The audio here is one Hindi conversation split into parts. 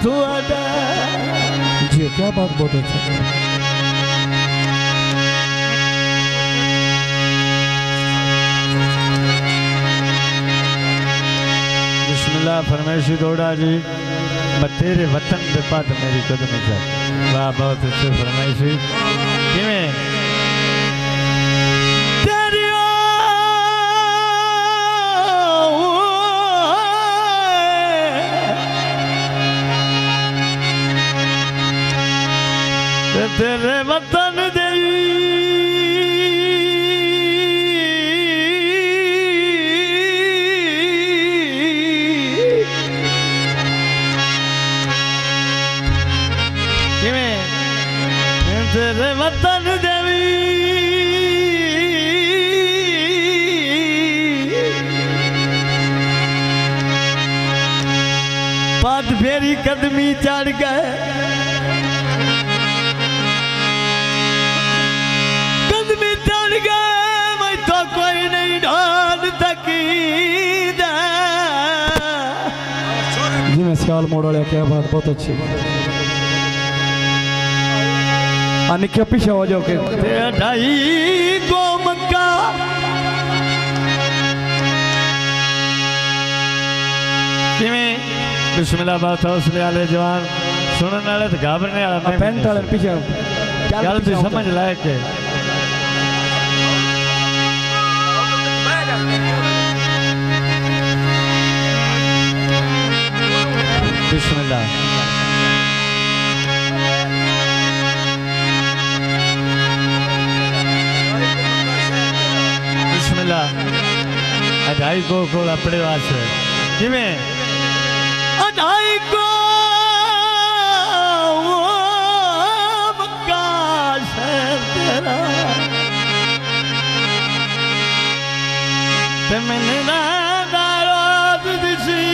थुआड़ा जी क्या बात बहुत अच्छा। बिस्मिल्लाह फरमाइशी दौड़ा जी मैं तेरे वतन पे पात मेरी कदम चल। वाह बहुत अच्छे फरमाइशी किवें तेरे वतन दई किवें तेरे वतन देवी पात फेरी कदमी चढ़ गए जी मैं सियाल मोड़ वाले क्या बात बहुत अच्छी। निक्या पीछे हो जाओ के ढाई गो मक्का किवें बिस्मिल्लाह बात हौसले वाले जवान सुनने वाले तो घाबरने वाला पैंट वाले पीछे गलती समझ लायक है। बिस्मिल्लाह बिस्मिल्लाह अढ़ाई को अपने वास्ते किवें अढ़ाई को मक्का शहर तेरा ते मैंने नाराज दिसी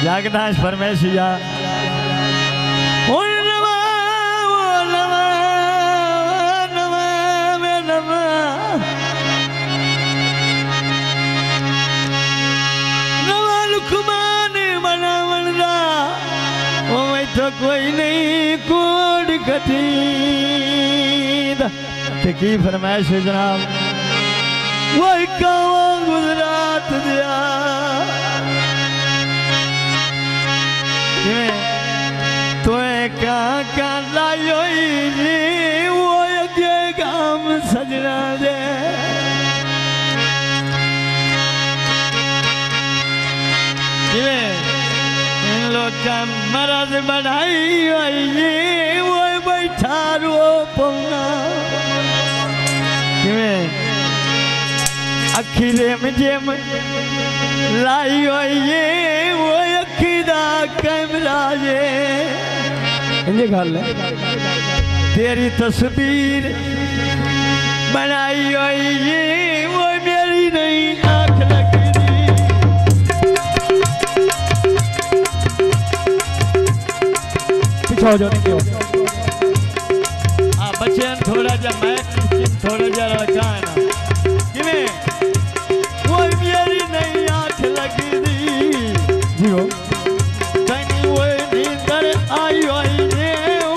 जागदाश फरमाइशिया तो कोई नहीं कोड कठी की फरमाइश है जनाब वो कावा गुजरात दिया तो का लायो जी वो अगे काम सजना दे मरद बनाई वो बैठा रो पौना अखीरे में जेम लाई वो अखीदा कैमरा जे इंजे गाल ले तेरी तस्वीर बनाई वो मेरी नहीं आँख लगी पीछे हो जाओ क्यों बच्चे थोड़ा जा मैं थोड़ा जा रखा है ना किवें वो मेरी नहीं आँख लगी दी जी हो कहीं वो नींदर आई ने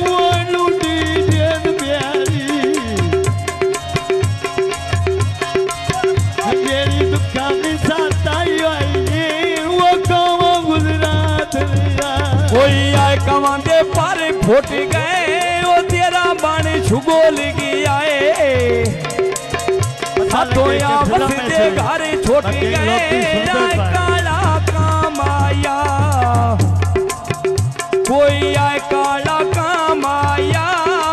वो लूटी जेन प्यारी मेरी दुखा में साथ आई ने वो कावा गुजरात कोई आए कमांदे पर फुट गए वो तेरा बाण छुगोल गया है सातों या बसते घर छोट गए काला काम आया कोई आए काला काम आया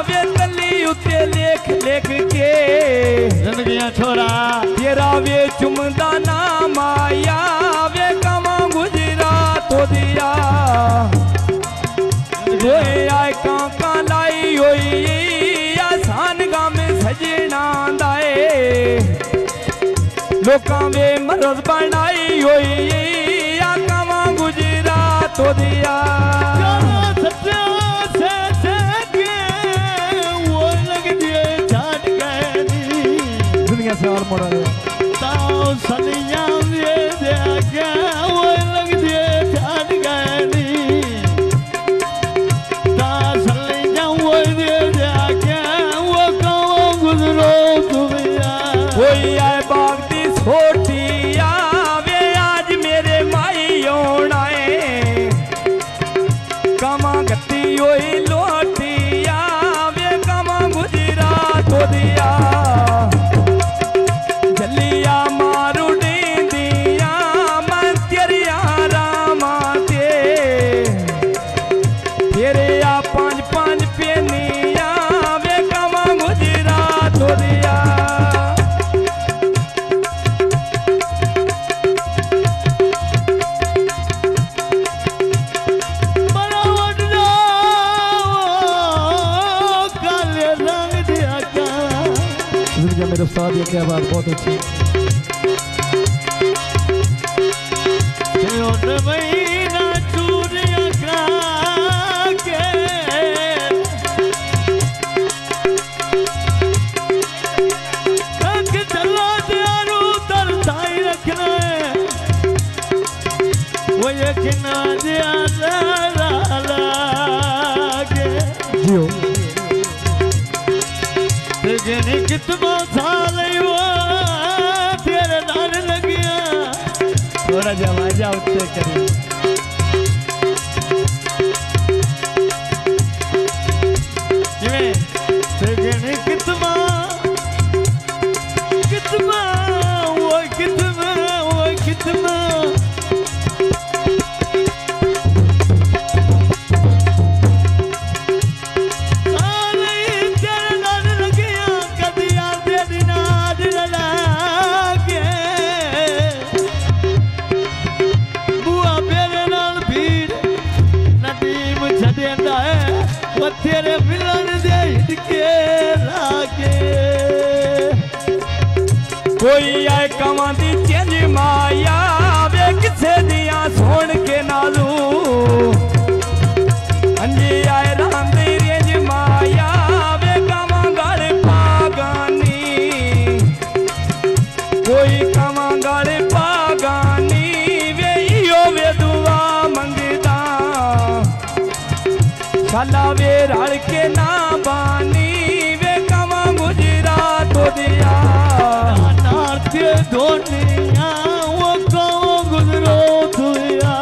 वे तली उते लेख लेख के जिंदगियां छोरा तेरा वे चुमदा नाम आया वे कमा गुजरात हो दिया आए कांका लाई होई आसान गा में सजना दाए लोकां वे मरद बनाई होई आ कमा गुजरात हो दिया सच्चा से पर मोड़ा ले ताओ सनिया ये क्या वो लग दे ध्यान गनी ता सनिया वो दे क्या वो कहो गुजरो दुनिया कोई आए बागदी छोटी आवे आज मेरे माई आए कमा गति ओई लोटी आवे कमा गुजरात तो दिया जलिया मारू दिया मैं तेरिया रामा ते तेरे आ पांच पांच पेनिया वे कमा गुजरात तो दिया मेरे साथ ये क्या बात बहुत अच्छी महीना चूरिया के चलो चारू तरसाई रखना है वो यकीना लागे जियो जिन्हें कितना साल हुआ तेरे नाल लगिया थोड़ा जवाजा उत्ते करें जिन्हें कितना कितना वो कितना वो कितना तेरे मिलन दे हिटके लागे कोई आए कमांदी चेंज माया वे किसे दिया सोन के नालू अंजी आए रांदी रेंज माया वे कमा गल पागानी कोई कमा गल पागानी वे इयो वे दुआ मंगदा शाला वे रल के ना बानी वे कमा गुजरात तो दिया नाते दुनिया वो कहो गुजरो दुनिया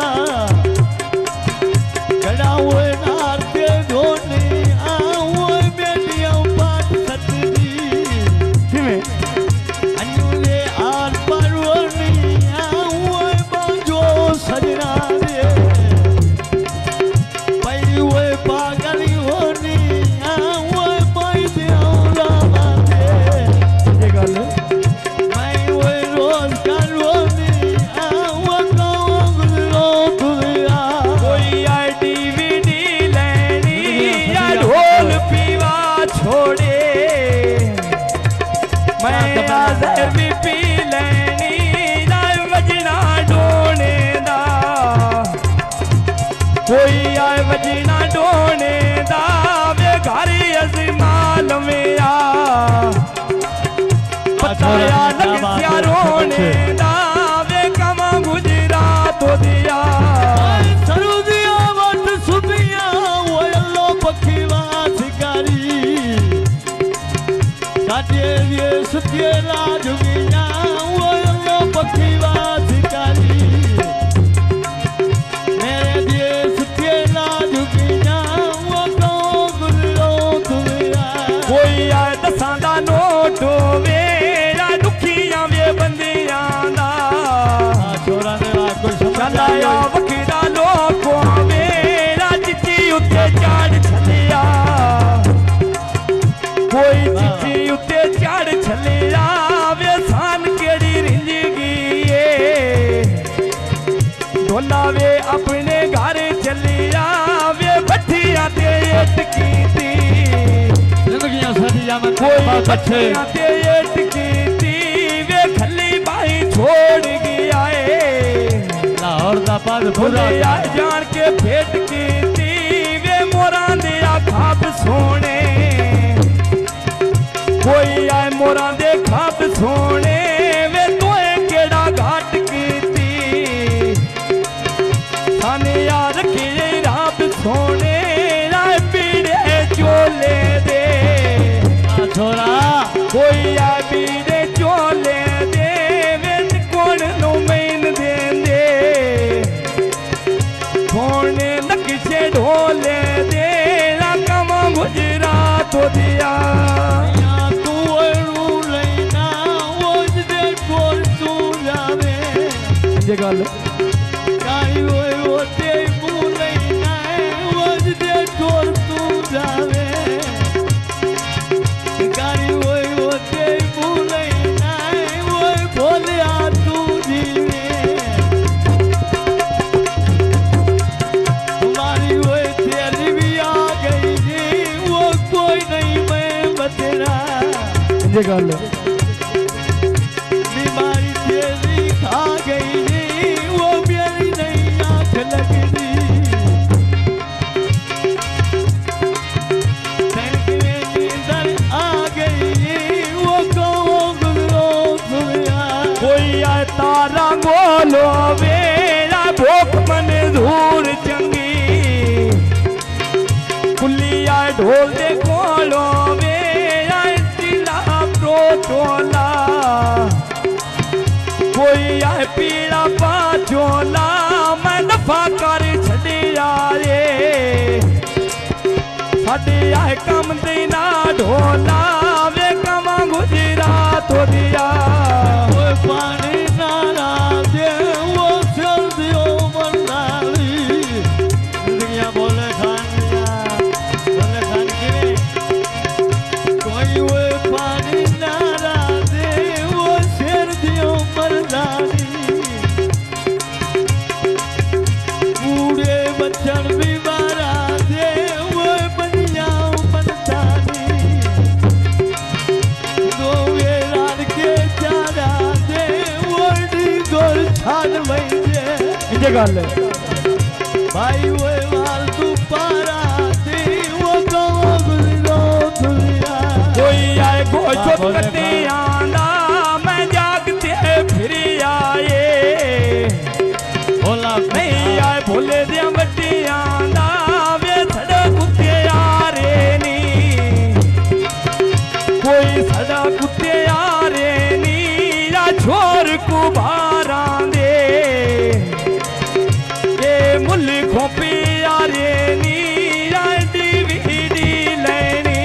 कड़ा वो नाते दुनिया वो बेटियां बात सतरी किमें अन्नुले आर परवनिया वो बाजो सजना रे भाई वो पागली होनी वो भाई दिया रामा ये गल मैं वो रोज करवनी वो कहो गुजरो दुनिया कोई आई डीवीडी लेनी या ढोल पीवा छोड़े मैं आज़र भी पी लेनी ना वजना डोने दा कोई आए वजना डोने दा वे घरी अज़माल में आ पताया नक्सिया रोने दा वे कमा गुजरात तो दिया सरुदिया वट सुबिया वो अल्लाह पखी वासिकारी काटे ये सुतिए लाजुगिया वो अल्लाह पखी वासिकारी मेरे दिए सुतिए लाजुगिया वो कहो गुजरो दुनिया कोई आए दसां दा नोट होवे या दुखियां वे बंदियां दा छोरा ने कोई समझ चलाया वखीरा लोक होवे या चिट्ठी उत्ते चाड़ छलिया कोई चिट्ठी उत्ते चाड़ छलिया वे सान केड़ी रिंजगी ए ढोला वे अपने घर चलिया वे भट्टियां ते अटकी थी जिंदगियां सदियां में कोई बात अच्छे भट्टियां ते अटकी थी वे खली बाई छोड़ गया ए लाहौर दा पद भुला पूरा जान के भेट की थी वे मोरा दिया खाब सोने कोई आए मोरा दे खाब सोने गल काई होते भूले नाए वज दे छोड़ तू जावे काई होते भूले नाए वो भोलिया तू जीवे तुम्हारी वो तेरी भी आ गई जी वो कोई नहीं मैं बतेरा ये गल बीमारी तेरी खा गई जी वो मेरी नहीं आँख लगती तनक में नींदर आ गई जी वो कौन गुजरो दुनिया कोई आए तारा बोलो मेरा भूख मन धूर चंगी कुली आए ढोल दे कोलो मेरा चिला प्रोटोला कोई आए पीड़ा पाचोला मैं नफा कर छड़िया रे साडे आए कम देना ढोला वे कमा गुजरात हो दिया पानी नारा दे वो चल दियो मनाली दुनिया बोले खानिया बोले खान के कोई वो पानी नारा दे वो शेर दियो मरदानी बूढ़े बच्चन भी मारा दे वो बनिया बनतानी दो वेरान के चारा दे वो डी गोल छान वैसे ये गल भाई वो वाल तू पारा दे वो गाँव गुजरो दुनिया कोई आए गोचो कटी आंदा मैं जागते फिर आए बोला नहीं आए भोले दिया बट्टी आंदा वे सड़ा कुत्ते यारे नी कोई सड़ा कुत्ते यारे नी या छोर को बारा दे ये मुल्ली खोपी यारे नी या डीवीडी लेनी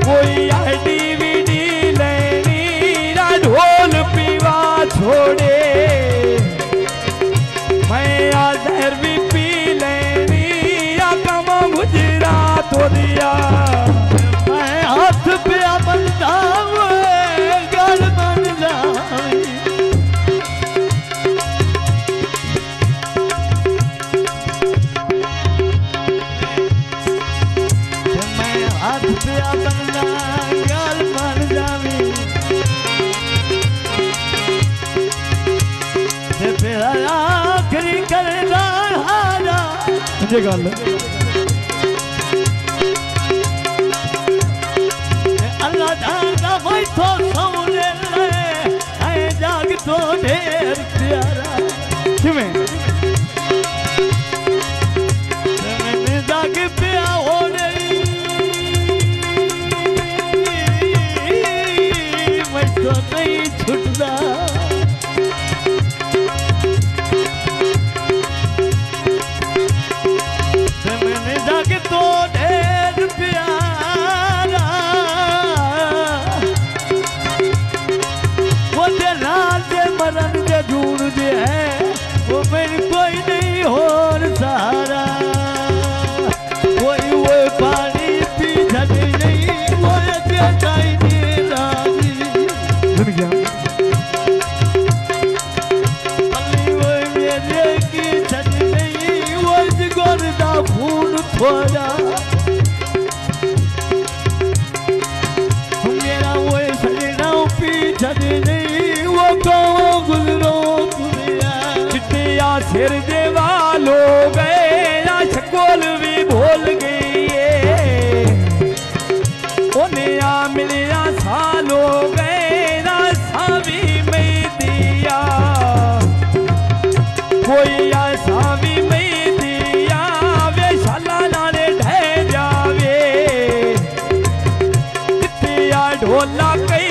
कोई या डीवीडी लेनी या ढोल पीवा छोड़े मैं या जहर भी पी लेनी या कमा गुजरात हो दिया मैं हाथ पे बंदा गल बन जावी मैं हाथ पे बंदा गल बन जावी फिर आखिरी करना हारा ये गल अल्लाह जाना भाई तो सामने ले आए जाग तो ढेर प्यारा किवें मैंने जाग पिया हो गई मैं तो नहीं छुटता मैंने जाग तो ढेर प्यारा वो तेरा दे मरन दे ढूंढ दे है वो मेरी कोई नहीं और सहारा कोई वो पानी पी जाती नहीं वो देता ही नहीं राजी दुनिया अली वो मेरे की छत नहीं वो जिगरदा खून थोड़ा मेरा वो सजना पी छत नहीं वो गाँव गुजरो दुनिया चिट्टिया सिर देवालो गए ना शकोल भी भूल गई उन्हें आ मिलिया सालो गए ना सावी में दिया कोई आ सावी में दिया वे शाला नाले ढह जावे चिट्टिया ढोला कई